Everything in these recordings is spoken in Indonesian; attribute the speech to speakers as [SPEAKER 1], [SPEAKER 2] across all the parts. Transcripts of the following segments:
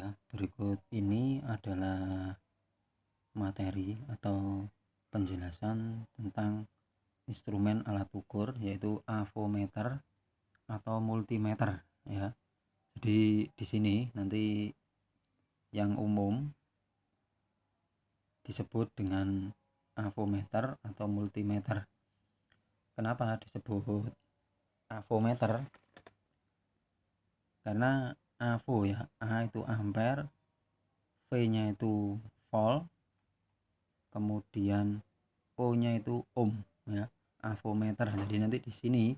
[SPEAKER 1] Ya, berikut ini adalah materi atau penjelasan tentang instrumen alat ukur, yaitu avometer atau multimeter ya. Jadi di sini nanti yang umum disebut dengan avometer atau multimeter. Kenapa disebut avometer? Karena avo ya, A itu ampere, V-nya itu volt, kemudian O-nya itu ohm ya, avometer. Jadi nanti di sini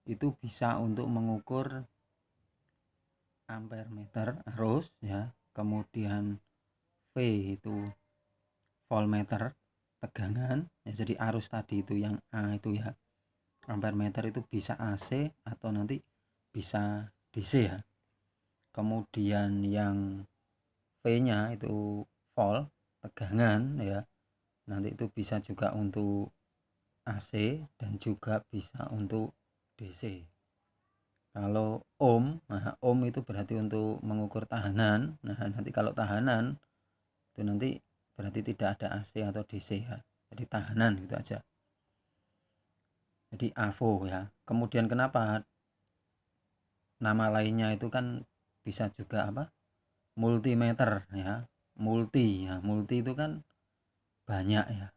[SPEAKER 1] itu bisa untuk mengukur ampere meter arus ya, kemudian V itu voltmeter tegangan ya, jadi arus tadi itu yang A itu ya, ampere meter itu bisa AC atau nanti bisa DC ya. Kemudian yang V-nya itu volt tegangan ya, nanti itu bisa juga untuk AC dan juga bisa untuk DC. Kalau ohm, nah ohm itu berarti untuk mengukur tahanan. Nah, nanti kalau tahanan itu nanti berarti tidak ada AC atau DC ya. Jadi tahanan gitu aja. Jadi AVO ya. Kemudian kenapa nama lainnya itu kan bisa juga apa? Multimeter ya. Multi ya. Multi itu kan banyak ya.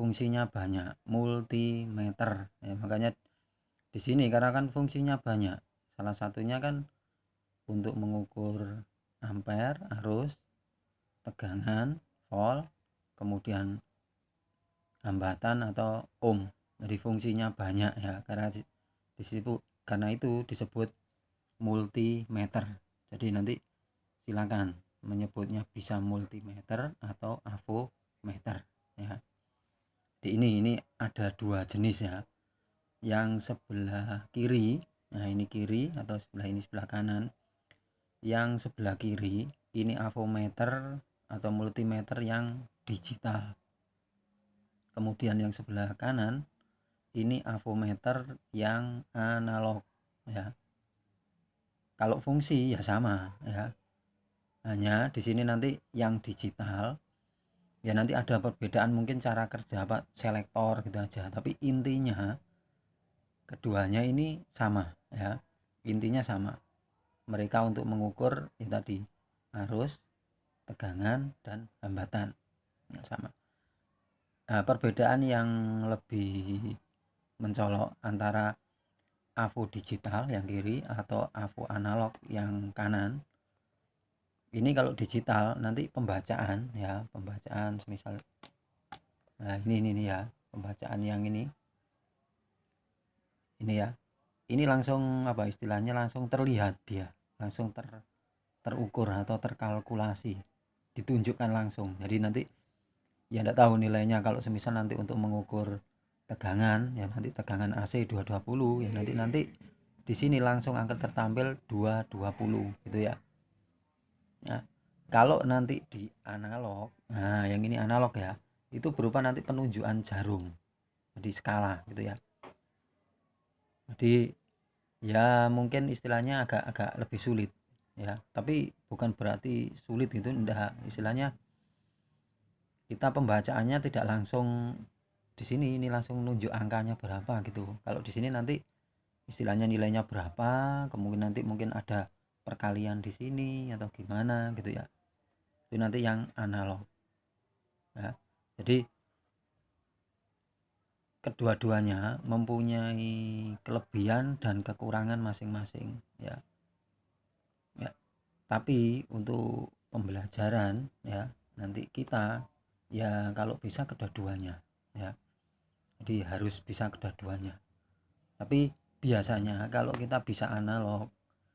[SPEAKER 1] Fungsinya banyak. Multimeter ya. Makanya di sini karena kan fungsinya banyak. Salah satunya kan untuk mengukur ampere, arus, tegangan, volt, kemudian hambatan atau ohm. Jadi fungsinya banyak ya. Karena itu disebut multimeter. Jadi nanti silakan menyebutnya bisa multimeter atau avometer ya. Ini ada dua jenis ya. Yang sebelah kiri, nah ini kiri atau sebelah ini sebelah kanan. Yang sebelah kiri ini avometer atau multimeter yang digital. Kemudian yang sebelah kanan ini avometer yang analog ya. Kalau fungsi ya sama ya. Hanya di sini nanti yang digital ya nanti ada perbedaan mungkin cara kerja apa selektor gitu aja. Tapi intinya keduanya ini sama ya. Intinya sama. Mereka untuk mengukur ya tadi arus, tegangan dan hambatan ya, sama. Nah, perbedaan yang lebih mencolok antara AVO digital yang kiri atau AVO analog yang kanan, ini kalau digital nanti pembacaan ya, pembacaan semisal nah ini ya, pembacaan yang ini ya, ini langsung apa istilahnya, langsung terlihat dia, langsung terukur atau terkalkulasi, ditunjukkan langsung. Jadi nanti ya enggak tahu nilainya kalau semisal nanti untuk mengukur tegangan ya, nanti tegangan AC 220 ya, nanti di sini langsung akan tertampil 220 gitu ya. Nah, kalau nanti di analog, nah yang ini analog ya, itu berupa nanti penunjukan jarum, jadi skala gitu ya. Jadi ya mungkin istilahnya agak lebih sulit ya, tapi bukan berarti sulit itu enggak. Istilahnya kita pembacaannya tidak langsung di sini ini langsung nunjuk angkanya berapa gitu. Kalau di sini nanti istilahnya nilainya berapa, kemudian nanti mungkin ada perkalian di sini atau gimana gitu ya. Itu nanti yang analog ya. Jadi kedua-duanya mempunyai kelebihan dan kekurangan masing-masing ya. Ya, tapi untuk pembelajaran ya nanti kita ya kalau bisa kedua-duanya ya. Jadi harus bisa kedua-duanya. Tapi biasanya kalau kita bisa analog,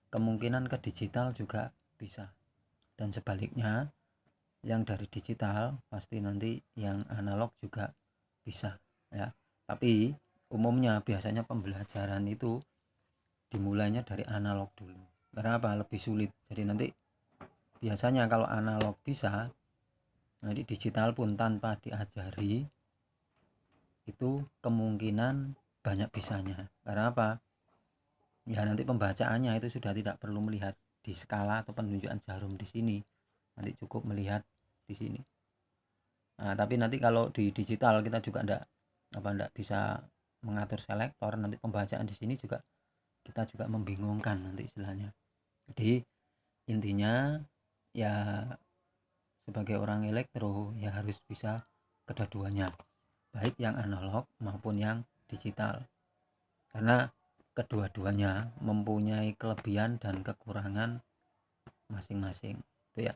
[SPEAKER 1] kemungkinan ke digital juga bisa. Dan sebaliknya, yang dari digital pasti nanti yang analog juga bisa ya. Tapi umumnya biasanya pembelajaran itu dimulainya dari analog dulu. Karena apa? Lebih sulit. Jadi nanti biasanya kalau analog bisa, nanti digital pun tanpa diajari itu kemungkinan banyak bisanya. Karena apa? Ya nanti pembacaannya itu sudah tidak perlu melihat di skala atau penunjukan jarum di sini. Nanti cukup melihat di sini. Nah, tapi nanti kalau di digital kita juga enggak bisa mengatur selektor, nanti pembacaan di sini juga kita juga membingungkan nanti istilahnya. Jadi intinya ya sebagai orang elektro ya harus bisa kedua-duanya, baik yang analog maupun yang digital, karena kedua-duanya mempunyai kelebihan dan kekurangan masing-masing itu ya.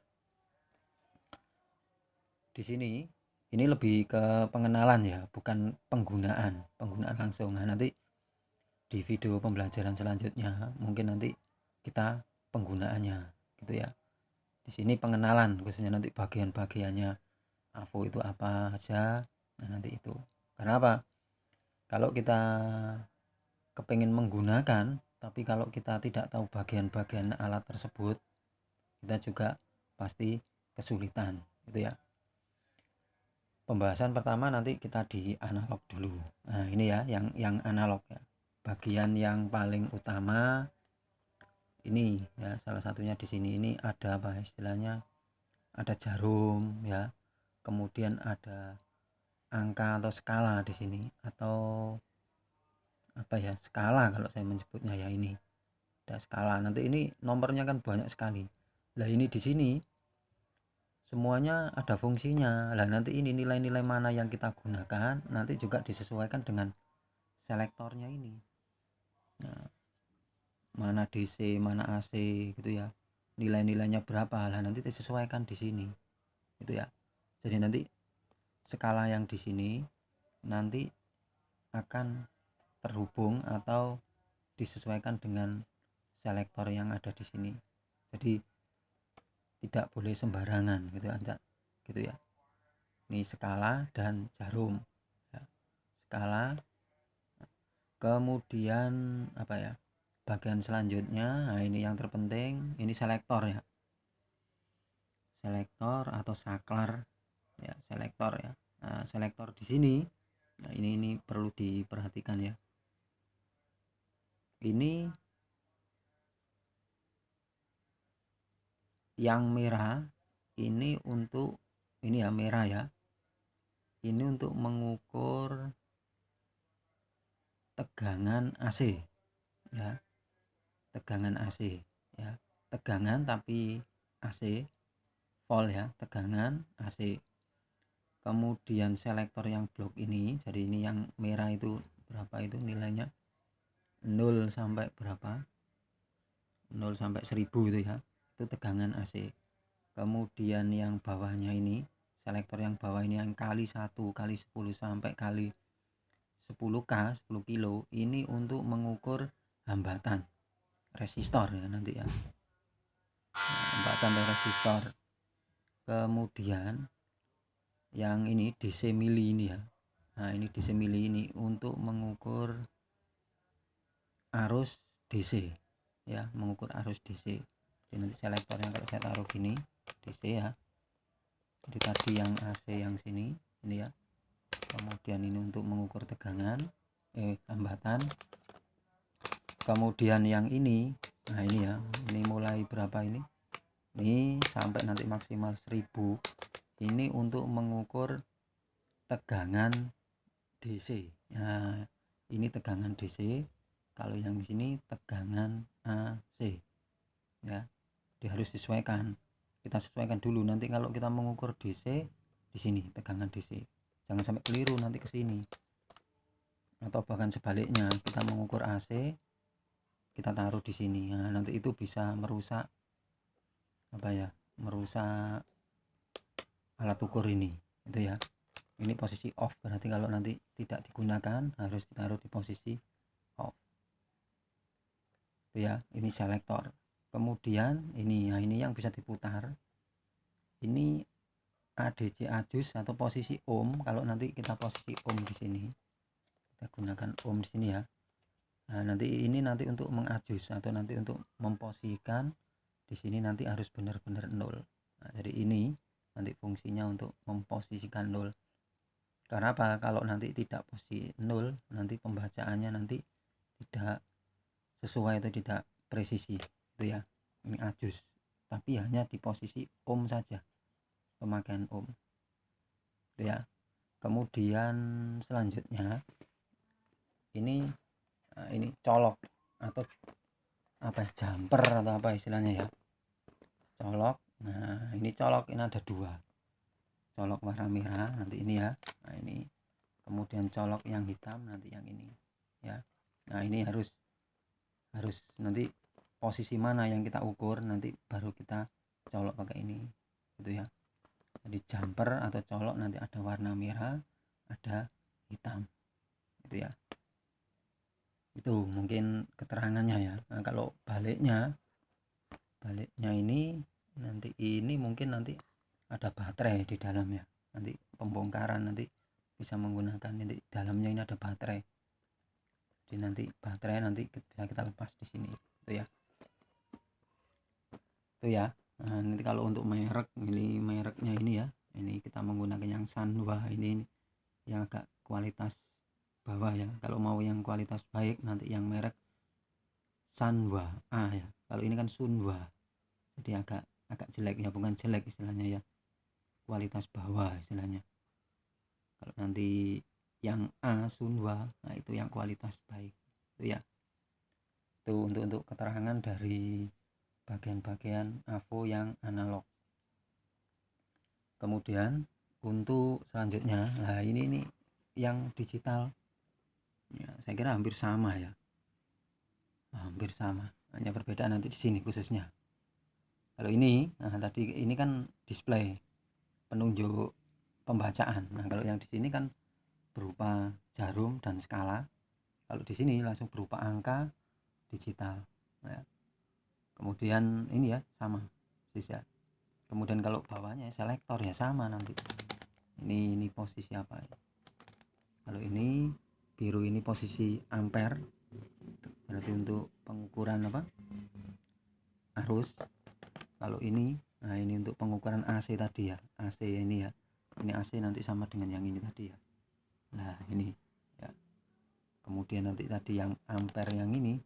[SPEAKER 1] Di sini ini lebih ke pengenalan ya, bukan penggunaan langsung. Nah, nanti di video pembelajaran selanjutnya mungkin nanti kita penggunaannya gitu ya. Di sini pengenalan khususnya nanti bagian-bagiannya AVO itu apa aja. Nah, nanti itu. Karena apa? Kalau kita kepingin menggunakan tapi kalau kita tidak tahu bagian-bagian alat tersebut, kita juga pasti kesulitan gitu ya. Pembahasan pertama nanti kita di analog dulu. Nah, ini ya yang analog ya. Bagian yang paling utama ini ya, salah satunya di sini ini ada apa istilahnya? Ada jarum ya. Kemudian ada angka atau skala di sini, atau apa ya, skala kalau saya menyebutnya ya. Ini ada skala. Nanti ini nomornya kan banyak sekali. Lah ini di sini semuanya ada fungsinya. Lah nanti ini nilai-nilai mana yang kita gunakan nanti juga disesuaikan dengan selektornya ini. Nah, mana DC, mana AC gitu ya. Nilai-nilainya berapa lah nanti disesuaikan di sini. Gitu ya. Jadi nanti skala yang di sini nanti akan terhubung atau disesuaikan dengan selektor yang ada di sini. Jadi tidak boleh sembarangan gitu ya, gitu ya. Ini skala dan jarum ya. Skala, kemudian apa ya, bagian selanjutnya, nah ini yang terpenting, ini selektor ya, selektor atau saklar ya, selektor ya. Nah, selektor di sini, nah ini perlu diperhatikan ya. Ini yang merah ini untuk ini ya, merah ya, ini untuk mengukur tegangan AC ya, tegangan AC ya, tegangan tapi AC, volt ya, tegangan AC. Kemudian selektor yang blok ini, jadi ini yang merah itu berapa itu nilainya, 0 sampai berapa, 0 sampai 1000 itu ya, itu tegangan AC. Kemudian yang bawahnya ini, selektor yang bawah ini yang kali 1 kali 10 sampai kali 10K, 10 kilo, ini untuk mengukur hambatan resistor ya nanti ya. Nah, hambatan resistor. Kemudian yang ini DC mili ini ya. Nah, ini DC mili ini untuk mengukur arus DC ya, mengukur arus DC. Jadi nanti selektornya kalau saya taruh gini, DC ya. Jadi tadi yang AC yang sini ini ya. Kemudian ini untuk mengukur tegangan hambatan. Kemudian yang ini, nah ini ya, ini mulai berapa ini sampai nanti maksimal 1000, ini untuk mengukur tegangan DC. Nah, ini tegangan DC, kalau yang di sini tegangan AC ya. Jadi harus disesuaikan, kita sesuaikan dulu. Nanti kalau kita mengukur DC di sini tegangan DC, jangan sampai keliru nanti ke sini, atau bahkan sebaliknya kita mengukur AC kita taruh di sini. Nah, nanti itu bisa merusak apa ya, merusak alat ukur ini itu ya. Ini posisi off, berarti kalau nanti tidak digunakan harus ditaruh di posisi off itu ya. Ini selektor. Kemudian ini ya, ini yang bisa diputar, ini ADC adjust atau posisi ohm. Kalau nanti kita posisi ohm di sini, kita gunakan ohm di sini ya. Nah, nanti ini nanti untuk mengadjust atau nanti untuk memposisikan di sini nanti harus benar-benar 0. Nah, jadi ini nanti fungsinya untuk memposisikan 0. Karena apa? Kalau nanti tidak posisi 0, nanti pembacaannya nanti tidak sesuai atau tidak presisi itu ya. ini adjust, tapi hanya di posisi ohm saja, pemakaian ohm gitu ya. Kemudian selanjutnya ini colok atau apa jumper atau apa istilahnya ya, colok. Nah ini colok, ini ada dua, colok warna merah nanti ini ya, nah ini, kemudian colok yang hitam nanti yang ini ya. Nah ini harus nanti posisi mana yang kita ukur, nanti baru kita colok pakai ini gitu ya. Jadi jumper atau colok nanti ada warna merah, ada hitam gitu ya. Itu mungkin keterangannya ya. Nah, kalau baliknya ini nanti ini mungkin nanti ada baterai di dalam ya. Nanti pembongkaran nanti bisa menggunakan ini, dalamnya ini ada baterai. Jadi nanti baterai nanti bisa kita lepas di sini gitu ya. Itu ya. Nah, nanti kalau untuk merek, ini mereknya ini ya. Ini kita menggunakan yang Sanwa, ini yang agak kualitas bawah ya. Kalau mau yang kualitas baik nanti yang merek Sanwa A ya. Kalau ini kan Sunwa, jadi agak jelek ya, bukan jelek istilahnya ya, kualitas bawah istilahnya. Kalau nanti yang A Sunwa, nah itu yang kualitas baik itu ya. Itu untuk keterangan dari bagian-bagian AVO yang analog. Kemudian untuk selanjutnya, nah ini yang digital ya, saya kira hampir sama ya, hampir sama, hanya berbeda nanti di sini khususnya. Kalau ini, nah tadi ini kan display penunjuk pembacaan. Nah kalau yang di sini kan berupa jarum dan skala. Kalau di sini langsung berupa angka digital. Nah, kemudian ini ya sama bisa. Kemudian kalau bawahnya selektor ya sama nanti. Ini posisi apa ya? Kalau ini biru ini posisi ampere, berarti untuk pengukuran apa? Arus. Kalau ini, nah ini untuk pengukuran AC tadi ya, AC ini ya, ini AC nanti sama dengan yang ini tadi ya. Nah ini ya. Kemudian nanti tadi yang ampere yang ini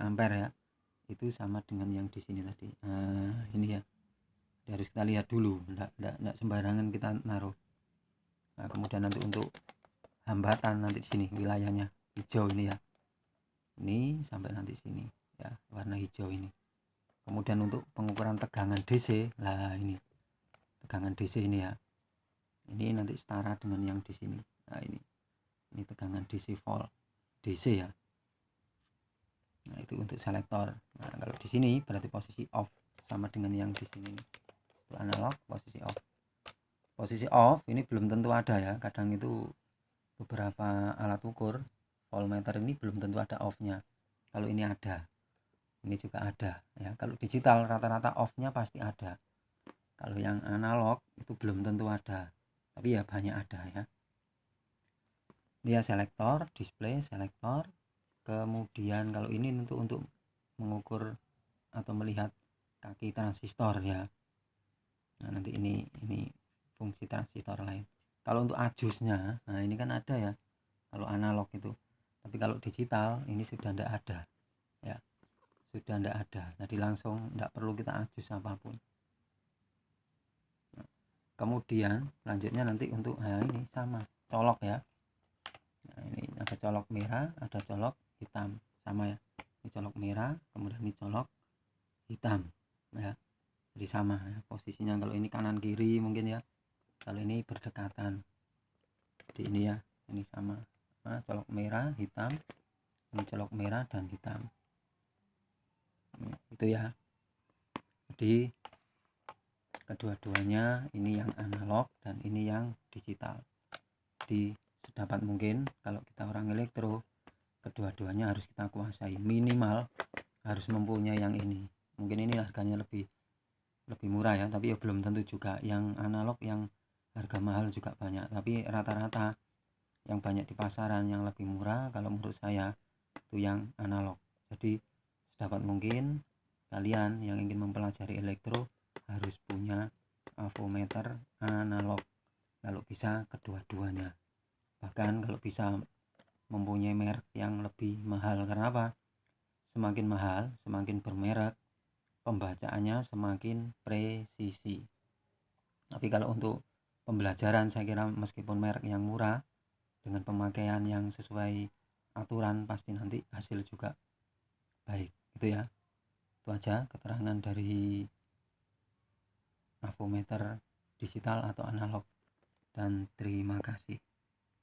[SPEAKER 1] ampere ya, itu sama dengan yang di sini tadi. Nah ini ya, harus kita lihat dulu, enggak sembarangan kita naruh. Nah kemudian nanti untuk hambatan nanti di sini wilayahnya hijau ini ya, ini sampai nanti sini ya, warna hijau ini. Kemudian untuk pengukuran tegangan DC, lah ini tegangan DC ini ya, ini nanti setara dengan yang di sini. Nah ini tegangan DC volt DC ya. Nah itu untuk selektor. Nah kalau di sini berarti posisi off, sama dengan yang di sini. Itu analog posisi off. Posisi off ini belum tentu ada ya. Kadang itu beberapa alat ukur voltmeter ini belum tentu ada off-nya. Kalau ini ada, ini juga ada ya. Kalau digital rata-rata off-nya pasti ada. Kalau yang analog itu belum tentu ada, tapi ya banyak ada ya. Dia selektor, display selektor. Kemudian kalau ini untuk mengukur atau melihat kaki transistor ya. Nah nanti ini fungsi transistor lain. Kalau untuk adjustnya, nah ini kan ada ya kalau analog itu, tapi kalau digital ini sudah tidak ada ya, sudah tidak ada. Jadi langsung tidak perlu kita adjust apapun. Nah, kemudian lanjutnya nanti untuk ini sama colok ya. Nah ini ada colok merah, ada colok hitam, sama ya. Ini colok merah, kemudian ini colok hitam ya. Jadi sama ya posisinya. Kalau ini kanan kiri mungkin ya, kalau ini berdekatan. Jadi ini ya, ini sama. Nah, colok merah hitam, ini colok merah dan hitam. Itu ya. Jadi kedua-duanya ini yang analog dan ini yang digital. Jadi sedapat mungkin kalau kita orang elektro, kedua-duanya harus kita kuasai, minimal harus mempunyai yang ini. Mungkin ini harganya lebih murah ya, tapi ya belum tentu juga. Yang analog yang harga mahal juga banyak, tapi rata-rata yang banyak di pasaran yang lebih murah kalau menurut saya itu yang analog. Jadi sedapat mungkin kalian yang ingin mempelajari elektro harus punya avometer analog, kalau bisa kedua-duanya. Bahkan kalau bisa mempunyai merek yang lebih mahal. Karena apa? Semakin mahal, semakin bermerek, pembacaannya semakin presisi. Tapi kalau untuk pembelajaran saya kira meskipun merek yang murah dengan pemakaian yang sesuai aturan pasti nanti hasil juga baik. Itu ya. Itu aja keterangan dari avometer digital atau analog, dan terima kasih.